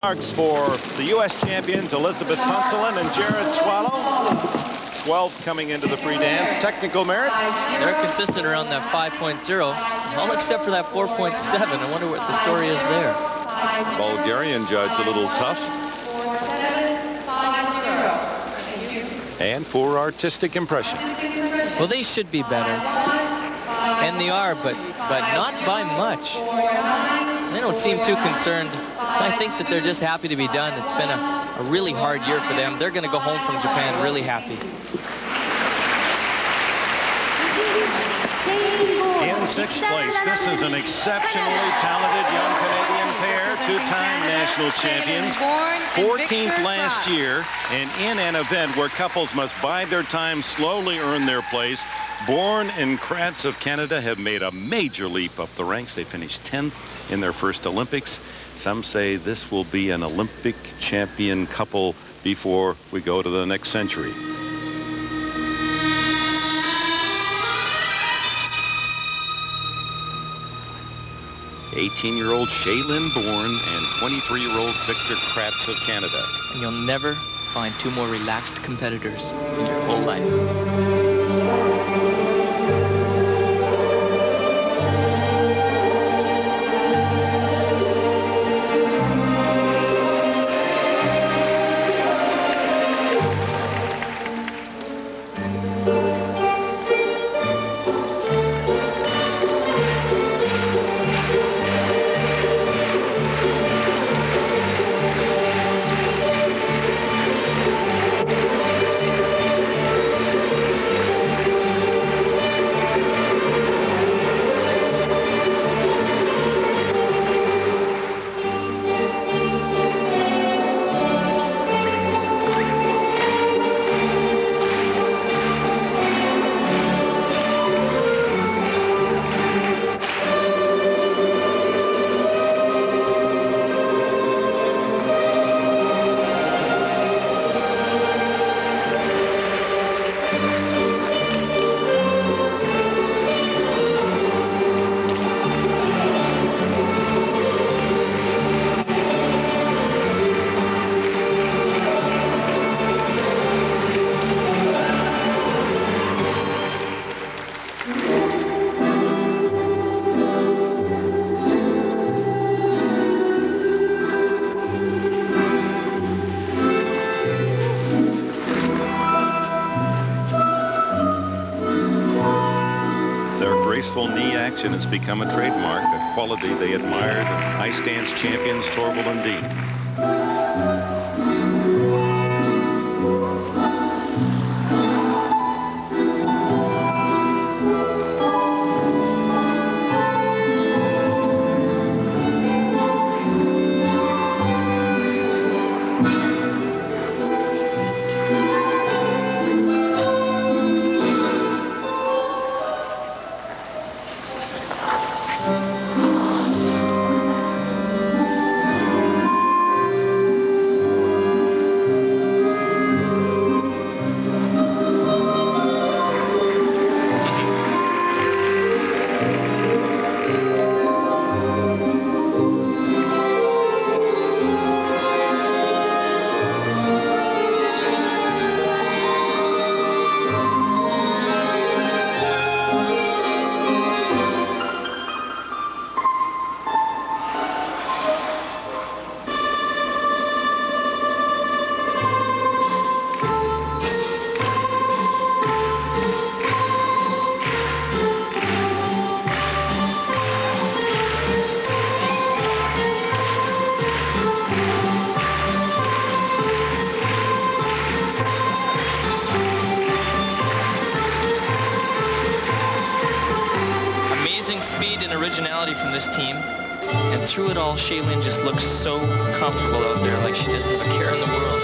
Marks for the U.S. champions Elizabeth Punsalan and Jared Swallow. 12 coming into the free dance. Technical merit. They're consistent around that 5.0, all except for that 4.7. I wonder what the story is there. Bulgarian judge a little tough. And for artistic impression. Well, they should be better. And they are, but not by much. They don't seem too concerned. I think that they're just happy to be done. It's been a really hard year for them. They're going to go home from Japan really happy. In 6th place, this is an exceptionally talented young Canadian pair, two-time national champions, 14th last year, and in an event where couples must bide their time, slowly earn their place. Bourne and Kratz of Canada have made a major leap up the ranks. They finished 10th in their first Olympics. Some say this will be an Olympic champion couple before we go to the next century. '18-year-old Shaylin Bourne and 23-year-old Victor Kratz of Canada. And you'll never find two more relaxed competitors in your whole life. Knee action has become a trademark, a quality they admired in ice dance champions Torvill and Dean. From this team, and through it all, Shaylin just looks so comfortable out there, like she doesn't have a care in the world.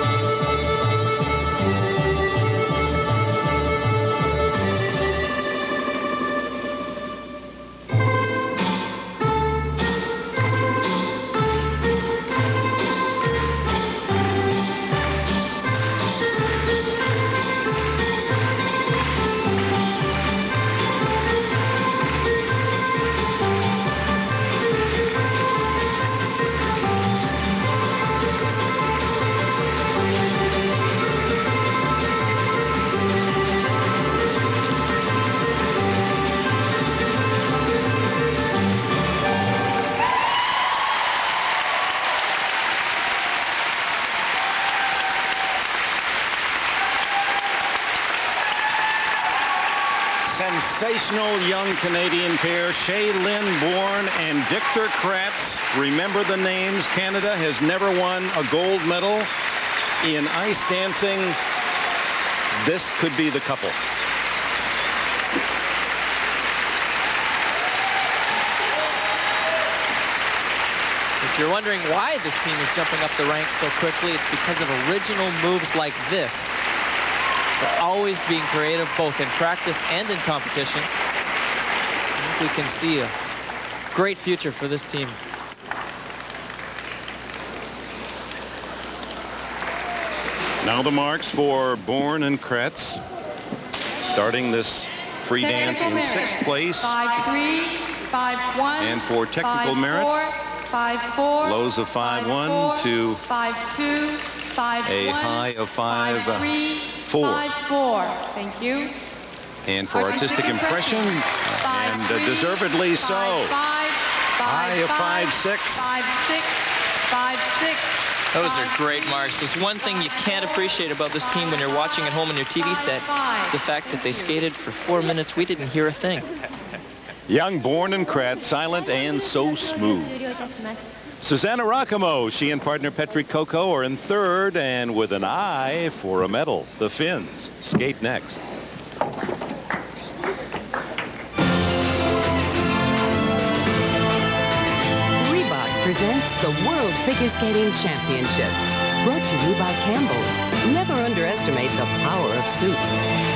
sensational young Canadian pair, Shae-Lynn Bourne and Victor Kratz. Remember the names. Canada has never won a gold medal in ice dancing. This could be the couple. If you're wondering why this team is jumping up the ranks so quickly, it's because of original moves like this. They're always being creative, both in practice and in competition. I think we can see a great future for this team. Now the marks for Bourne and Kratz. Starting this free dance in 6th place. 5-3, 5-1. And for technical merit, 5-4. lows of 5-1 to 5-2, 5-1. a high of 5-4. 5-4. Thank you. And for artistic impression, and deservedly so. 5-5. High of 5-6. 5-6. 5-6. Those are great marks. There's one thing you can't appreciate about this team when you're watching at home on your TV set. It's the fact that they skated for 4 minutes. We didn't hear a thing. Young Bourne and Kratz, silent and so smooth. Susanna Rakamo, she and partner Petri Coco are in 3rd and with an eye for a medal. The Finns skate next. Reebok presents the World Figure Skating Championships. Brought to you by Campbell's. Never underestimate the power of soup.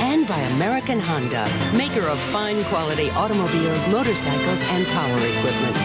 And by American Honda, maker of fine quality automobiles, motorcycles, and power equipment.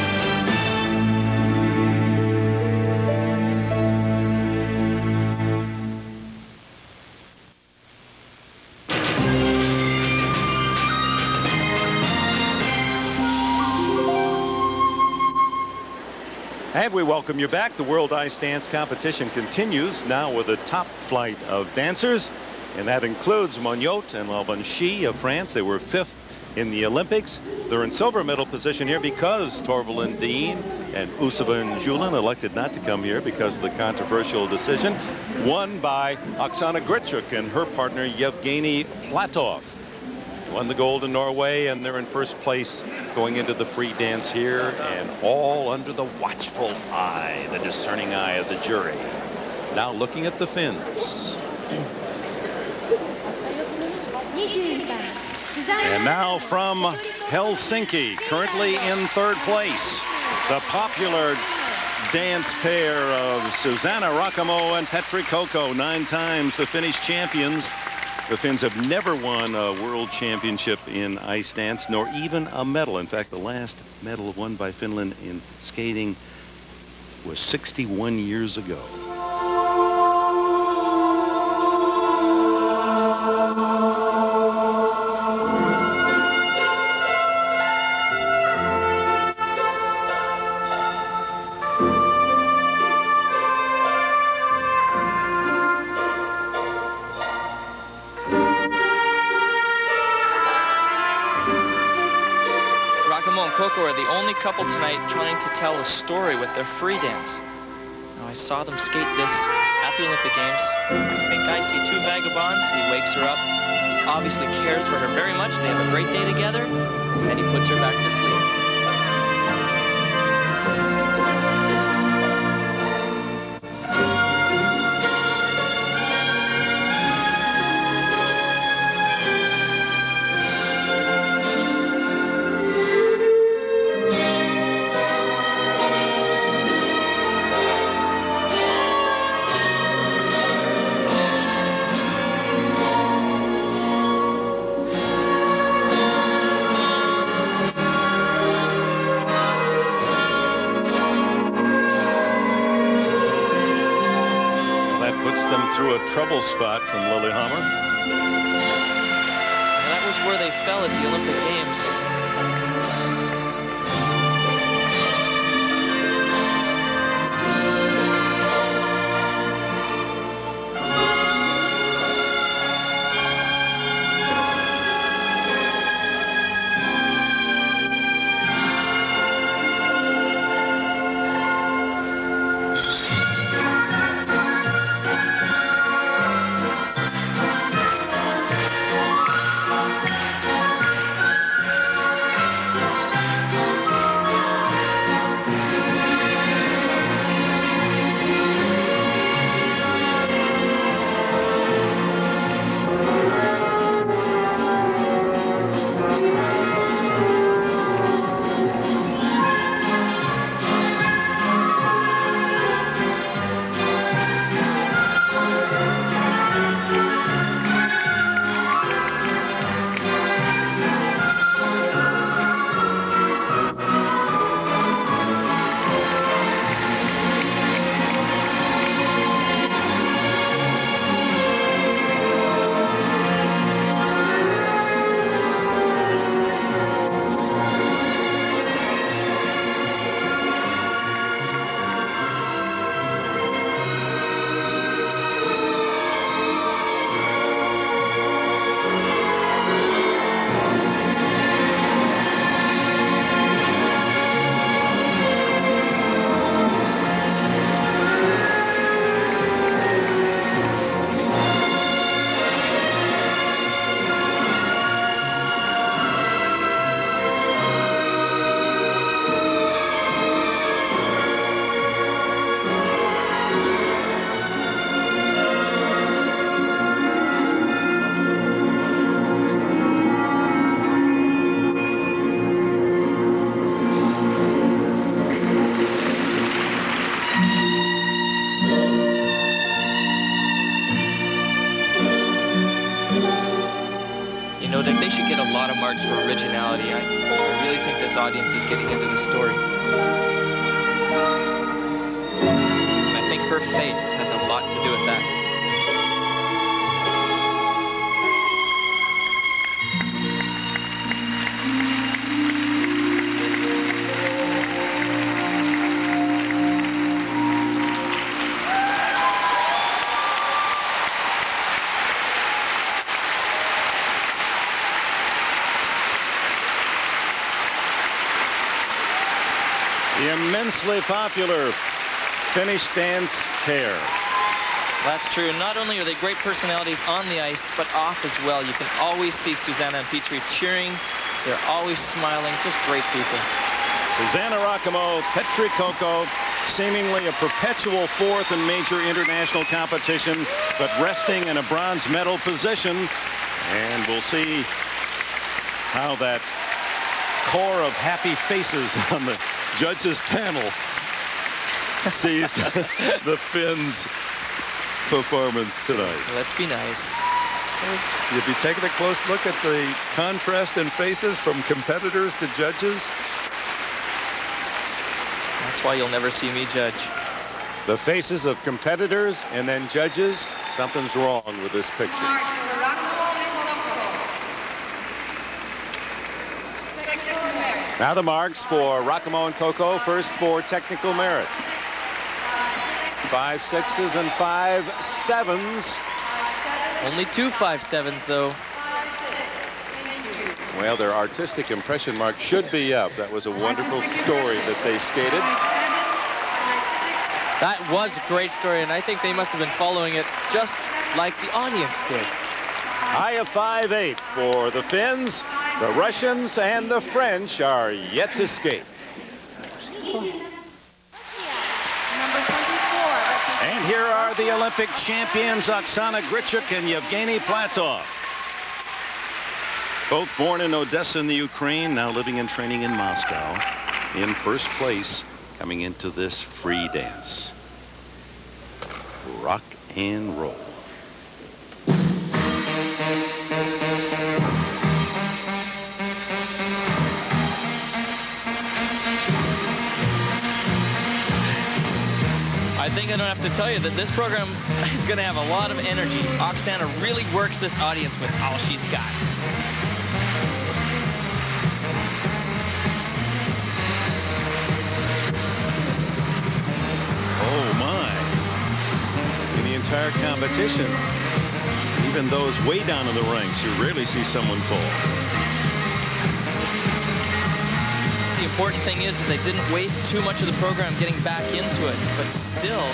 And we welcome you back. The World Ice Dance competition continues now with a top flight of dancers. And that includes Moniotte and Labanchi of France. They were 5th in the Olympics. They're in silver medal position here because Torvill Dean and Ursula Julin elected not to come here because of the controversial decision won by Oksana Gritsuk and her partner Yevgeny Platov. Won the gold in Norway, and they're in 1st place going into the free dance here, and all under the watchful eye, the discerning eye of the jury. Now looking at the Finns. And now from Helsinki, currently in 3rd place, the popular dance pair of Susanna Rakamo and Petri Coco, 9 times the Finnish champions. The Finns have never won a world championship in ice dance, nor even a medal. In fact, the last medal won by Finland in skating was 61 years ago. Coco are the only couple tonight trying to tell a story with their free dance. Now, I saw them skate this at the Olympic Games. I think I see 2 vagabonds. He wakes her up, obviously cares for her very much. They have a great day together, and he puts her back to sleep. Through a trouble spot from Lillehammer. That was where they fell at the Olympic Games. lot of marks for originality. I really think this audience is getting into the story. And I think her face has a lot to do with that. The immensely popular Finnish dance pair. That's true. Not only are they great personalities on the ice, but off as well. You can always see Susanna and Petri cheering. They're always smiling. Just great people. Susanna Rakamo, Petri Kokko, seemingly a perpetual fourth in major international competition, but resting in a bronze medal position. And we'll see how that core of happy faces on the judges panel sees the Finns' performance tonight. Let's be nice. If you take a close look at the contrast in faces from competitors to judges. That's why you'll never see me judge. The faces of competitors and then judges. Something's wrong with this picture. Now the marks for Rakamo and Kokko. First for technical merit. 5 6s and 5 7s. Only 2 5-7s, though. Well, their artistic impression mark should be up. That was a wonderful story that they skated. That was a great story, and I think they must have been following it just like the audience did. High of 5-8 for the Finns. The Russians and the French are yet to skate. And here are the Olympic champions, Oksana Grichuk and Yevgeny Platov. Both born in Odessa in the Ukraine, now living and training in Moscow. In first place coming into this free dance. Rock and roll. I think I don't have to tell you that this program is going to have a lot of energy. Oksana really works this audience with all she's got. Oh my. In the entire competition, even those way down in the ranks, you rarely see someone fall. The important thing is that they didn't waste too much of the program getting back into it, but still,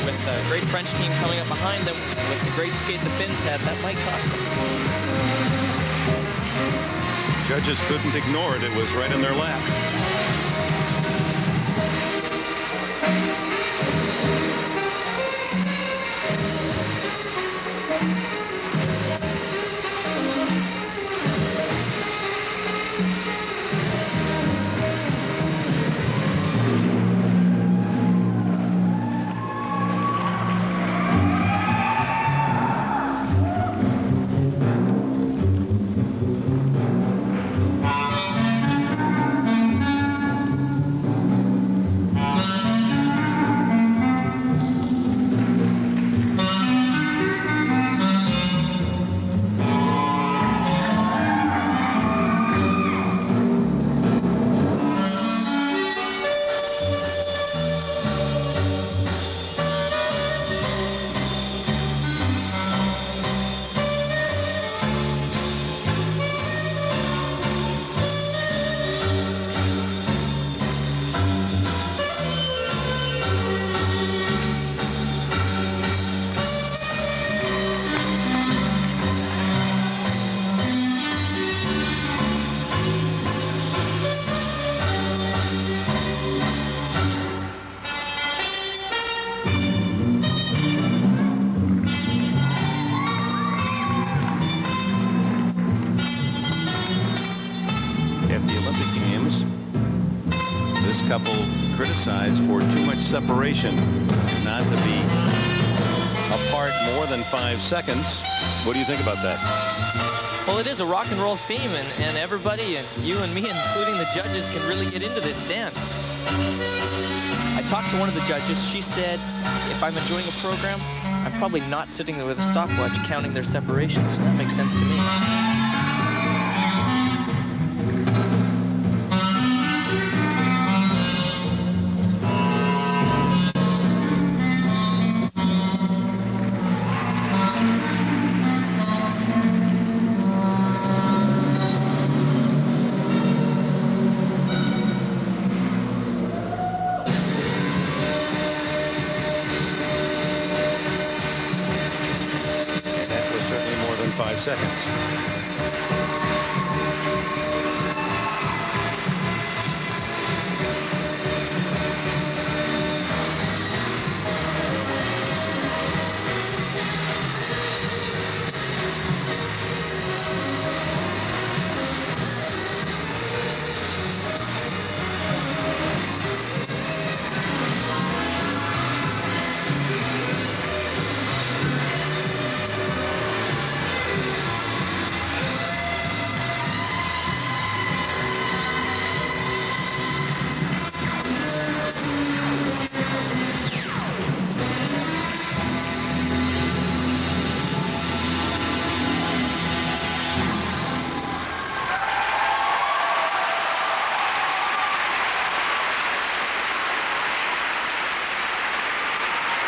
with a great French team coming up behind them, with the great skate the Finns had, that might cost them. Judges couldn't ignore it. It was right in their lap. Couple criticized for too much separation, not to be apart more than 5 seconds. What do you think about that? Well, it is a rock and roll theme, and everybody, and you and me, including the judges, can really get into this dance. I talked to one of the judges. She said, if I'm enjoying a program, I'm probably not sitting there with a stopwatch counting their separations. That makes sense to me.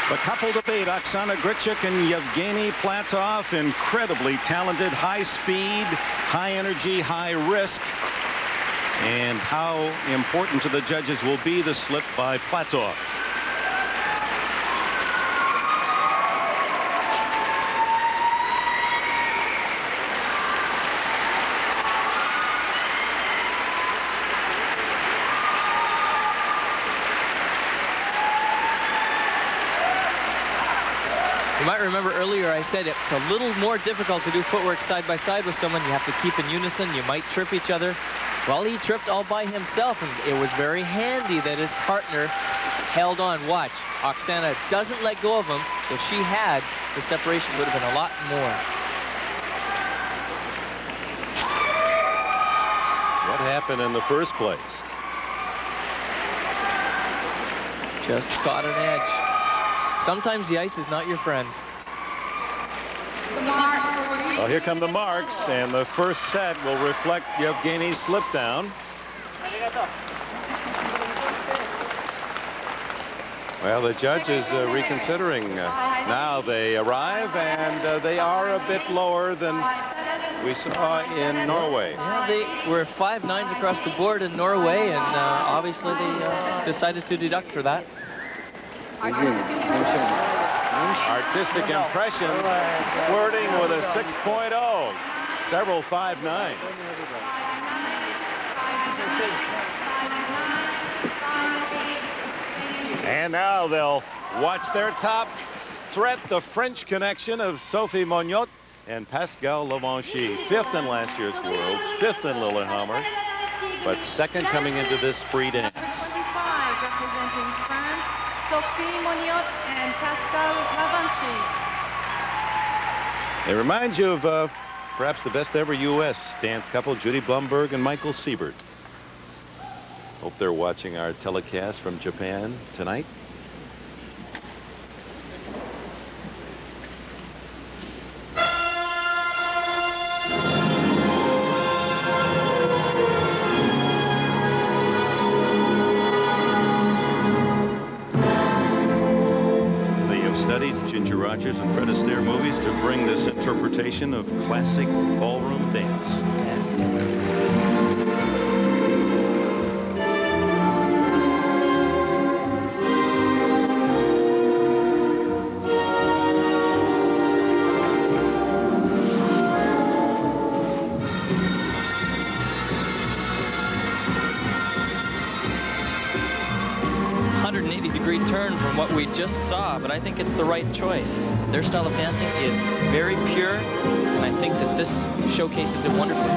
The couple to beat, Oksana Griciuk and Yevgeny Platov, incredibly talented, high speed, high energy, high risk. And how important to the judges will be the slip by Platov. You might remember earlier I said it's a little more difficult to do footwork side by side with someone. You have to keep in unison. You might trip each other. Well, he tripped all by himself, and it was very handy that his partner held on. Watch, Oksana doesn't let go of him. If she had, the separation would have been a lot more. What happened in the first place? Just caught an edge. Sometimes the ice is not your friend. Well, here come the marks, and the first set will reflect Yevgeny's slip down. Well, the judge is reconsidering. Now they arrive, and they are a bit lower than we saw in Norway. Yeah, they were 5 nines across the board in Norway, and obviously they decided to deduct for that. Artistic impression, flirting with a 6.0. Several 5.9s. And now they'll watch their top threat, the French connection of Sophie Monod and Pascal Levenchy. 5th in last year's Worlds, 5th in Lillehammer, but 2nd coming into this free dance. Representing France, Sophie Monod and Pascal Levenchy. It reminds you of perhaps the best ever U.S. dance couple, Judy Blumberg and Michael Siebert. Hope they're watching our telecast from Japan tonight. They have studied Ginger Rogers and Fred Astaire movies to bring this interpretation of classic ballroom dance. Turn from what we just saw, but I think it's the right choice. Their style of dancing is very pure, and I think that this showcases it wonderfully.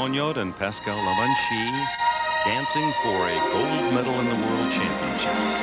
Monod and Pascal Lavanchy dancing for a gold medal in the World Championships.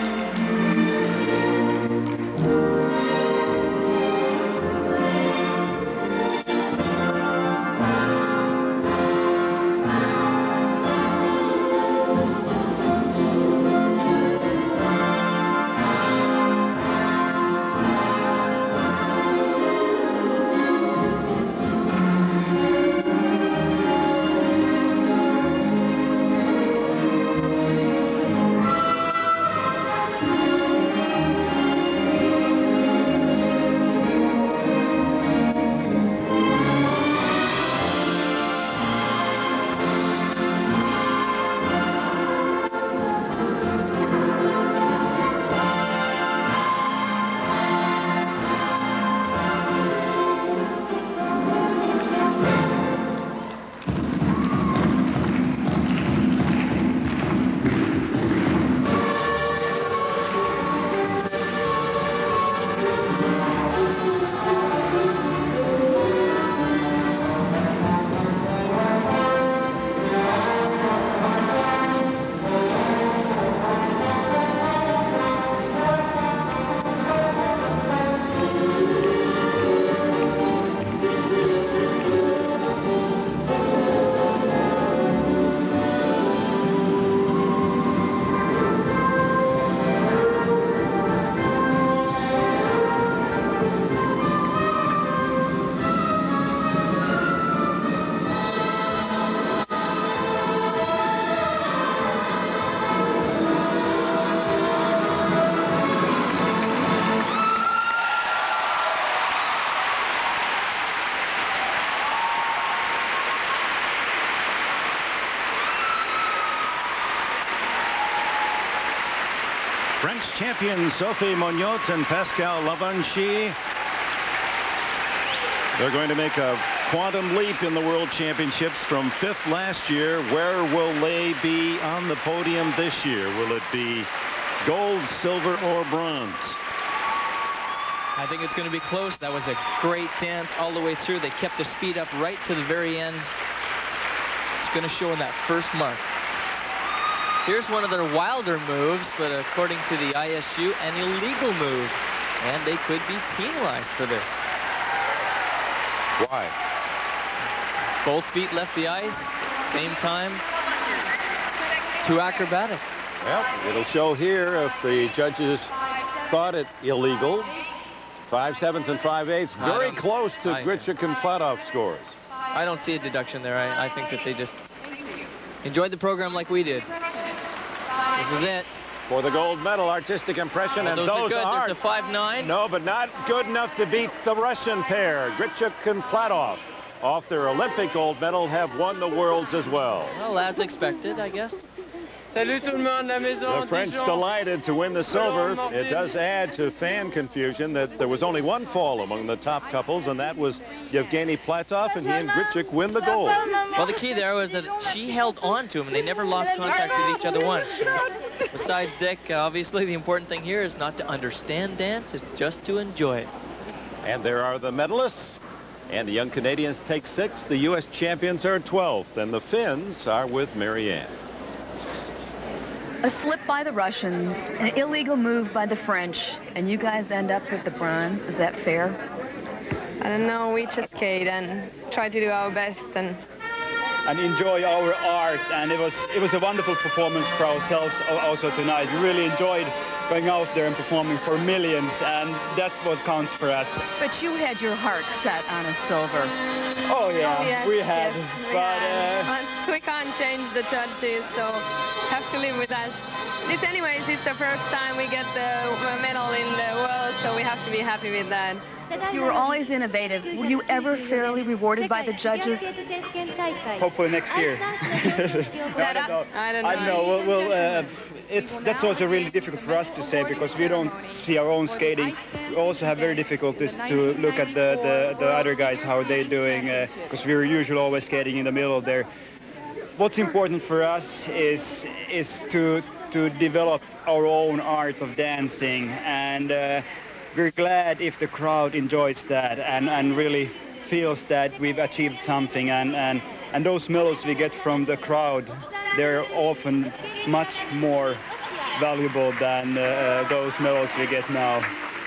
French champions Sophie Monod and Pascal Lavanchy. They're going to make a quantum leap in the World Championships from 5th last year. Where will they be on the podium this year? Will it be gold, silver, or bronze? I think it's going to be close. That was a great dance all the way through. They kept the speed up right to the very end. It's going to show in that first mark. Here's one of their wilder moves, but according to the ISU, an illegal move. And they could be penalized for this. Why? Both feet left the ice, same time. Too acrobatic. Well, it'll show here if the judges thought it illegal. 5/7 and 5/8, very close to Grichuk and Platov scores. I don't see a deduction there. I think that they just enjoyed the program like we did. This is it. For the gold medal, artistic impression, and those are good. are There's a 5-9. No, but not good enough to beat the Russian pair. Grichuk and Platov, off their Olympic gold medal, have won the Worlds as well. Well, as expected, I guess. The French delighted to win the silver. It does add to fan confusion that there was only one fall among the top couples, and that was Yevgeny Platov, and he and Grichuk win the gold. Well, the key there was that she held on to him, and they never lost contact with each other once. Besides, Dick, obviously the important thing here is not to understand dance, it's just to enjoy it. And there are the medalists. And the young Canadians take 6th. The U.S. champions are 12th, and the Finns are with Marianne. A slip by the Russians, an illegal move by the French, and you guys end up with the bronze. Is that fair? I don't know. We just skate and try to do our best and enjoy our art. And it was a wonderful performance for ourselves also tonight. We really enjoyed going out there and performing for millions, and that's what counts for us. But you had your heart set on a silver. Oh yeah, yes, we had. But we can't change the judges, so have to live with us. Anyways, it's the first time we get the medal in the world, so we have to be happy with that. You were always innovative. Were you ever fairly rewarded by the judges? Hopefully next year. I don't know. Well, that's also really difficult for us to say because we don't see our own skating. We also have very difficulties to look at the other guys, how they're doing, because we're usually always skating in the middle there. What's important for us is to develop our own art of dancing, and we're glad if the crowd enjoys that and really feels that we've achieved something, and And those medals we get from the crowd, they're often much more valuable than those medals we get now.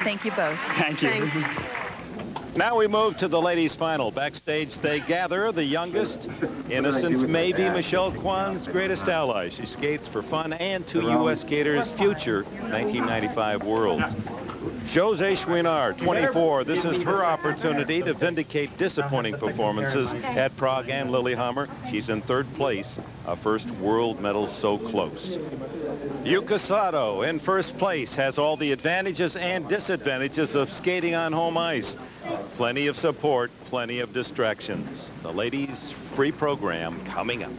Thank you both. Thank you. Thanks. Now we move to the ladies' final. Backstage they gather the youngest. Innocence may be Michelle Kwan's greatest ally. She skates for fun and to U.S. skaters' future 1995 Worlds. Jose Chouinard, 24. This is her opportunity to vindicate disappointing performances at Prague and Lillehammer. She's in third place, a first world medal so close. Yuka Sato in first place has all the advantages and disadvantages of skating on home ice. Plenty of support, plenty of distractions. The ladies' free program coming up.